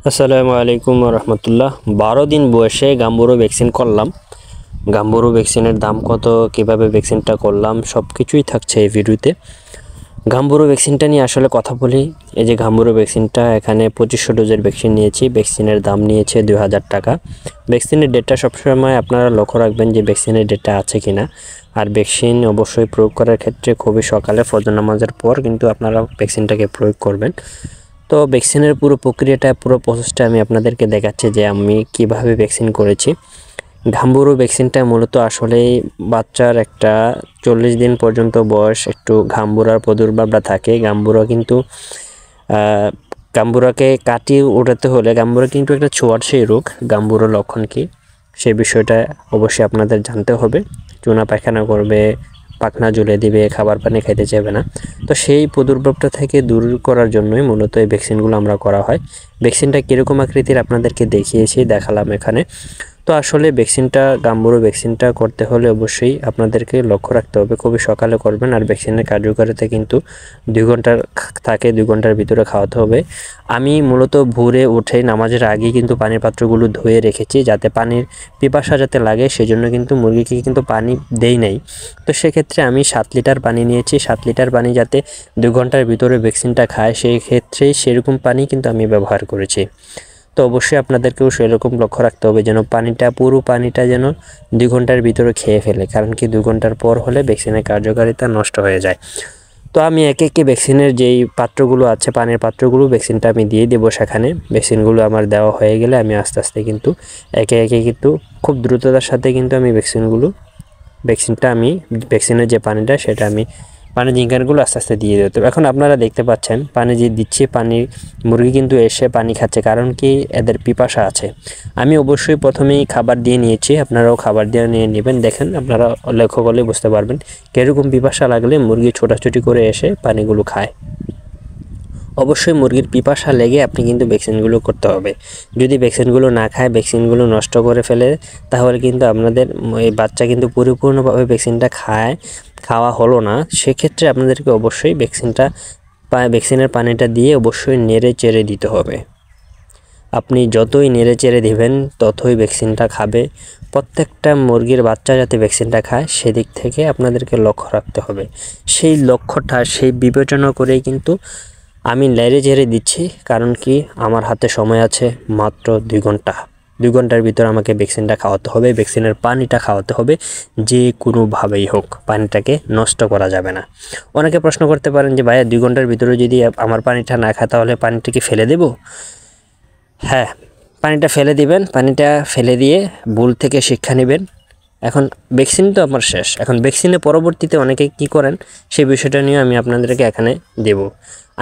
আসসালামু আলাইকুম রহমতুল্লাহ। 12 দিন বয়সে গাম্বুরো ভ্যাকসিন করলাম। গাম্বুরো ভ্যাকসিনের দাম কত, কিভাবে ভ্যাকসিনটা করলাম, সব কিছুই থাকছে এই ভিডিওতে। গাম্বুরো ভ্যাকসিনটা নিয়ে আসলে কথা বলি। এই যে গাম্বুরো ভ্যাকসিনটা, এখানে 2500 ডোজের ভ্যাকসিন নিয়েছি। ভ্যাকসিনের দাম নিয়েছে 2000 টাকা। ভ্যাকসিনের ডেটটা সবসময় আপনারা লক্ষ্য রাখবেন যে ভ্যাকসিনের ডেটটা আছে কিনা। আর ভ্যাকসিন অবশ্যই প্রয়োগ করার ক্ষেত্রে খুবই সকালে ফজর নামাজের পর কিন্তু আপনারা ভ্যাকসিনটাকে প্রয়োগ করবেন। তো ভ্যাকসিনের পুরো প্রক্রিয়াটা, পুরো প্রসেসটা আমি আপনাদেরকে দেখাচ্ছি যে আমি কিভাবে ভ্যাকসিন করেছি। গাম্বুরো ভ্যাকসিনটা মূলত আসলে বাচ্চার একটা 40 দিন পর্যন্ত বয়স একটু গাম্বুরার প্রাদুর্ভাবটা থাকে। গাম্বুরাকে কাটিয়ে ওঠাতে হলে, গাম্বুরা কিন্তু একটা ছোঁয়াচে রোগ। গাম্বুরার লক্ষণ কী সেই বিষয়টা অবশ্যই আপনাদের জানতে হবে। চুনা পায়খানা করবে, পাখনা ঝুলে দিবে, খাবার পানি খাইতে চাইবে না। তো সেই প্রাদুর্ভাবটা থেকে দূর করার জন্যই মূলত এই ভ্যাকসিনগুলো আমরা করা হয়। ভ্যাকসিনটা কীরকম আকৃতির আপনাদেরকে দেখালাম এখানে। তো আসলে গাম্বুরো ভ্যাকসিনটা করতে হলে অবশ্যই আপনাদেরকে লক্ষ্য রাখতে হবে, খুবই সকালে করবেন। আর ভ্যাকসিনের কার্যকারিতা কিন্তু 2 ঘন্টার থাকে, 2 ঘন্টার ভিতরে খাওয়াতে হবে। আমি মূলত ভোরে উঠে নামাজের আগে কিন্তু পানির পাত্রগুলো ধুয়ে রেখেছি, যাতে পানির পিপাসা যাতে লাগে, সেজন্য কিন্তু মুরগিকে কিন্তু পানি দেই নাই। তো সেক্ষেত্রে আমি 7 লিটার পানি নিয়েছি। 7 লিটার পানি যাতে 2 ঘন্টার ভিতরে ভ্যাকসিনটা খায়, সেই ক্ষেত্রে সেরকম পানি কিন্তু আমি ব্যবহার করেছি। তো অবশ্যই আপনাদেরকেও সেরকম লক্ষ্য রাখতে হবে যেন পুরো পানিটা যেন 2 ঘন্টার ভিতরে খেয়ে ফেলে, কারণ কি 2 ঘন্টার পর হলে ভ্যাকসিনের কার্যকারিতা নষ্ট হয়ে যায়। তো আমি একে একে ভ্যাকসিনের যেই পাত্রগুলো আছে, পানির পাত্রগুলো, ভ্যাকসিনটা আমি দিয়ে দেবো সেখানে। ভ্যাকসিনগুলো আমার দেওয়া হয়ে গেলে আমি আস্তে আস্তে কিন্তু একে একে কিন্তু খুব দ্রুততার সাথে কিন্তু আমি ভ্যাকসিনের যে পানিটা, সেটা আমি পানির জিঙ্কারগুলো আস্তে আস্তে দিয়ে দিতে হবে। এখন আপনারা দেখতে পাচ্ছেন পানি যে দিচ্ছি, মুরগি কিন্তু এসে পানি খাচ্ছে, কারণ কি এদের পিপাসা আছে। আমি অবশ্যই প্রথমেই খাবার দিয়ে নিয়েছি, আপনারাও খাবার দিয়ে নিয়ে নেবেন। দেখেন, আপনারা লক্ষ্য করলে বুঝতে পারবেন কীরকম পিপাসা লাগলে মুরগি ছোটাছুটি করে এসে পানিগুলো খায়। অবশ্যই মুরগির পিপাসা লেগে আপনি কিন্তু ভ্যাকসিনগুলো করতে হবে। যদি ভ্যাকসিনগুলো না খায়, ভ্যাকসিনগুলো নষ্ট করে ফেলে, তাহলে কিন্তু আপনাদের এই বাচ্চা কিন্তু পরিপূর্ণভাবে ভ্যাকসিনটা খাওয়া হলো না। সেক্ষেত্রে আপনাদেরকে অবশ্যই ভ্যাকসিনের পানিটা দিয়ে অবশ্যই নেড়ে চেড়ে দিতে হবে। আপনি যতই নেড়ে চেড়ে দিবেন ততই ভ্যাকসিনটা খাবে। প্রত্যেকটা মুরগির বাচ্চা যাতে ভ্যাকসিনটা খায়, সেদিক থেকে আপনাদেরকে লক্ষ্য রাখতে হবে। সেই বিবেচনা করেই কিন্তু আমি নেড়ে চেড়ে দিচ্ছি, কারণ কি আমার হাতে সময় আছে মাত্র 2 ঘন্টা। 2 ঘন্টার ভিতর আমাকে ভ্যাকসিনটা খাওয়াতে হবে, ভ্যাকসিনের পানিটা খাওয়াতে হবে, যে কোনোভাবেই হোক। পানিটাকে নষ্ট করা যাবে না। অনেকে প্রশ্ন করতে পারেন যে ভাইয়া 2 ঘন্টার ভিতরে যদি আমার পানিটা না খায়, তাহলে পানিটাকে ফেলে দেব? হ্যাঁ, পানিটা ফেলে দিবেন। পানিটা ফেলে দিয়ে ভুল থেকে শিক্ষা নেবেন। এখন ভ্যাকসিন তো আমার শেষ। এখন ভ্যাকসিনের পরবর্তীতে অনেকে কি করেন, সেই বিষয়টা নিয়ে আমি আপনাদেরকে এখানে দেব।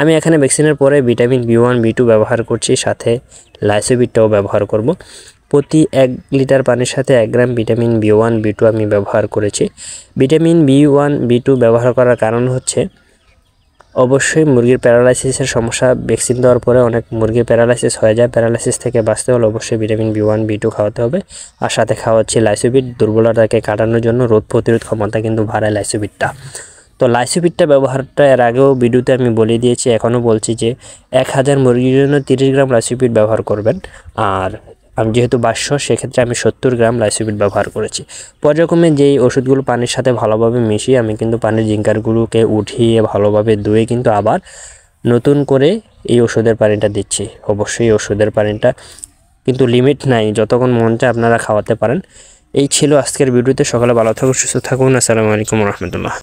আমি এখানে ভ্যাকসিনের পরে ভিটামিন B1 B2 ব্যবহার করছি, সাথে লাইসোবিটটাও ব্যবহার করব। প্রতি 1 লিটার পানির সাথে 1 গ্রাম ভিটামিন B1 B2 আমি ব্যবহার করেছি। ভিটামিন B1 B2 ব্যবহার করার কারণ হচ্ছে, অবশ্যই মুরগির প্যারালাইসিসের সমস্যা, ভ্যাকসিন দেওয়ার পরে অনেক মুরগির প্যারালাইসিস হয়ে যায়। প্যারালাইসিস থেকে বাঁচতে হলে অবশ্যই ভিটামিন B1 B2 খাওয়াতে হবে। আর সাথে খাওয়াচ্ছি লাইসোবিট, দুর্বলতাকে কাটানোর জন্য, রোগ প্রতিরোধ ক্ষমতা কিন্তু বাড়ায় লাইসোবিটটা। তো লাইসোবিটটা ব্যবহারটা এর আগেও ভিডিওতে আমি বলে দিয়েছি, এখনও বলছি যে 1000 মুরগির জন্য 30 গ্রাম লাইসোবিট ব্যবহার করবেন। আর আমি যেহেতু 500, সেক্ষেত্রে আমি 70 গ্রাম লাইসোবিট ব্যবহার করেছি। পর্যায়ক্রমে যেই ওষুধগুলো পানির সাথে ভালোভাবে মিশিয়ে আমি কিন্তু পানির জিঙ্কারগুলোকে উঠিয়ে ভালোভাবে ধুয়ে কিন্তু আবার নতুন করে এই ওষুধের পানিটা দিচ্ছি। অবশ্যই ওষুধের পানিটা কিন্তু লিমিট নাই, যতক্ষণ মন চায় আপনারা খাওয়াতে পারেন। এই ছিল আজকের ভিডিওতে। সকালে ভালো থাকুন, সুস্থ থাকুন। আসসালামু আলাইকুম রহমতুল্লাহ।